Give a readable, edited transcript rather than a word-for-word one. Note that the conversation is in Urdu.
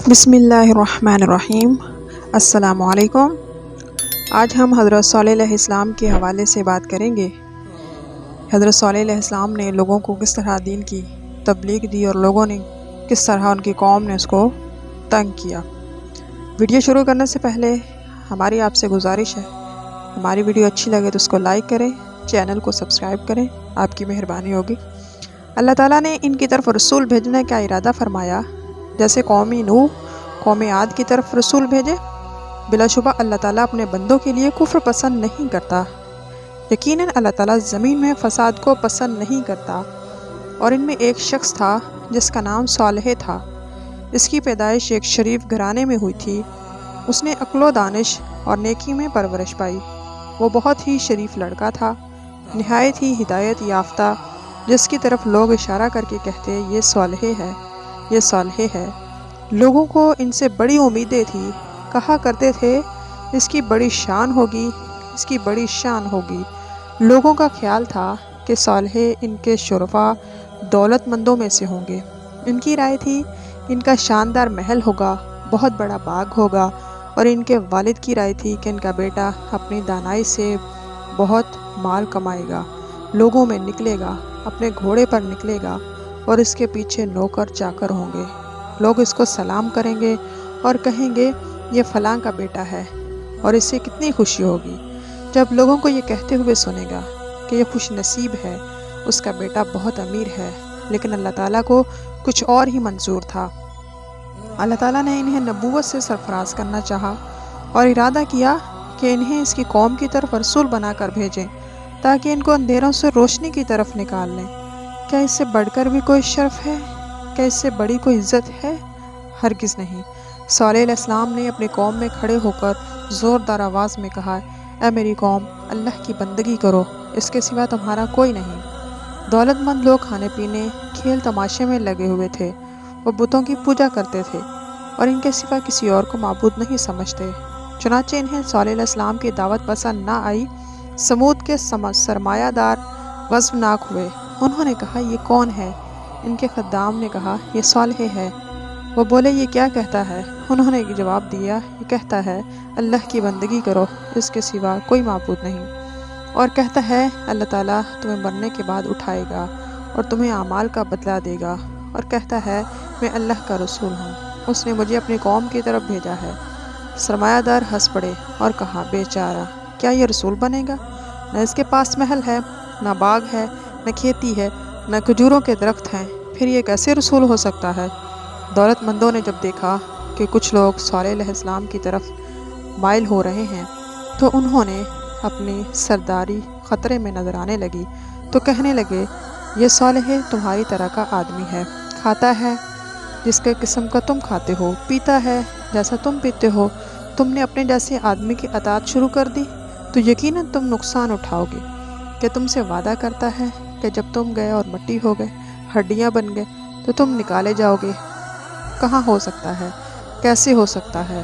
بسم اللہ الرحمن الرحیم۔ السلام علیکم۔ آج ہم حضرت صالح علیہ السلام کے حوالے سے بات کریں گے۔ حضرت صالح علیہ السلام نے لوگوں کو کس طرح دین کی تبلیغ دی اور لوگوں نے کس طرح ان کی قوم نے اس کو تنگ کیا۔ ویڈیو شروع کرنے سے پہلے ہماری آپ سے گزارش ہے، ہماری ویڈیو اچھی لگے تو اس کو لائک کریں، چینل کو سبسکرائب کریں، آپ کی مہربانی ہوگی۔ اللہ تعالیٰ نے ان کی طرف رسول بھیجنے کا ارادہ فرمایا، جیسے قوم نوح، قوم عاد کی طرف رسول بھیجے۔ بلا شبہ اللہ تعالیٰ اپنے بندوں کے لیے کفر پسند نہیں کرتا۔ یقیناً اللہ تعالیٰ زمین میں فساد کو پسند نہیں کرتا، اور ان میں ایک شخص تھا جس کا نام صالح تھا۔ اس کی پیدائش ایک شریف گھرانے میں ہوئی تھی۔ اس نے عقل و دانش اور نیکی میں پرورش پائی۔ وہ بہت ہی شریف لڑکا تھا، نہایت ہی ہدایت یافتہ، جس کی طرف لوگ اشارہ کر کے کہتے یہ صالح ہے، یہ صالح ہے۔ لوگوں کو ان سے بڑی امیدیں تھی، کہا کرتے تھے اس کی بڑی شان ہوگی، اس کی بڑی شان ہوگی۔ لوگوں کا خیال تھا کہ صالح ان کے شرفاء دولت مندوں میں سے ہوں گے۔ ان کی رائے تھی ان کا شاندار محل ہوگا، بہت بڑا باغ ہوگا، اور ان کے والد کی رائے تھی کہ ان کا بیٹا اپنی دانائی سے بہت مال کمائے گا، لوگوں میں نکلے گا، اپنے گھوڑے پر نکلے گا، اور اس کے پیچھے نوکر چاکر ہوں گے۔ لوگ اس کو سلام کریں گے اور کہیں گے یہ فلاں کا بیٹا ہے، اور اسے کتنی خوشی ہوگی جب لوگوں کو یہ کہتے ہوئے سنے گا کہ یہ خوش نصیب ہے، اس کا بیٹا بہت امیر ہے۔ لیکن اللہ تعالیٰ کو کچھ اور ہی منظور تھا۔ اللہ تعالیٰ نے انہیں نبوت سے سرفراز کرنا چاہا اور ارادہ کیا کہ انہیں اس کی قوم کی طرف رسول بنا کر بھیجیں، تاکہ ان کو اندھیروں سے روشنی کی طرف نکال لیں۔ کیا اس سے بڑھ کر بھی کوئی شرف ہے؟ کیا اس سے بڑی کوئی عزت ہے؟ ہرگز نہیں۔ صالح علیہ السلام نے اپنی قوم میں کھڑے ہو کر زوردار آواز میں کہا، اے میری قوم، اللہ کی بندگی کرو، اس کے سوا تمہارا کوئی نہیں۔ دولت مند لوگ کھانے پینے، کھیل تماشے میں لگے ہوئے تھے۔ وہ بتوں کی پوجا کرتے تھے اور ان کے سوا کسی اور کو معبود نہیں سمجھتے۔ چنانچہ انہیں صالح علیہ السلام کی دعوت پسند نہ آئی۔ سمود کے سرمایہ دار غضبناک ہوئے۔ انہوں نے کہا یہ کون ہے؟ ان کے خدام نے کہا یہ صالح ہے۔ وہ بولے یہ کیا کہتا ہے؟ انہوں نے جواب دیا یہ کہتا ہے اللہ کی بندگی کرو، اس کے سوا کوئی معبود نہیں، اور کہتا ہے اللہ تعالیٰ تمہیں مرنے کے بعد اٹھائے گا اور تمہیں اعمال کا بدلہ دے گا، اور کہتا ہے میں اللہ کا رسول ہوں، اس نے مجھے اپنی قوم کی طرف بھیجا ہے۔ سرمایہ دار ہنس پڑے اور کہا بیچارہ، کیا یہ رسول بنے گا؟ نہ اس کے پاس محل ہے، نہ باغ ہے، نہ کھیتی ہے، نہ کھجوروں کے درخت ہیں، پھر یہ کیسے رسول ہو سکتا ہے؟ دولت مندوں نے جب دیکھا کہ کچھ لوگ صالح علیہ السلام کی طرف مائل ہو رہے ہیں تو انہوں نے اپنی سرداری خطرے میں نظر آنے لگی، تو کہنے لگے یہ صالح تمہاری طرح کا آدمی ہے، کھاتا ہے جس کے قسم کا تم کھاتے ہو، پیتا ہے جیسا تم پیتے ہو۔ تم نے اپنے جیسے آدمی کی اطاعت شروع کر دی تو یقیناً تم نقصان اٹھاؤ گے۔ کہ تم سے وعدہ کرتا ہے کہ جب تم گئے اور مٹی ہو گئے، ہڈیاں بن گئے تو تم نکالے جاؤ گے۔ کہاں ہو سکتا ہے؟ کیسے ہو سکتا ہے؟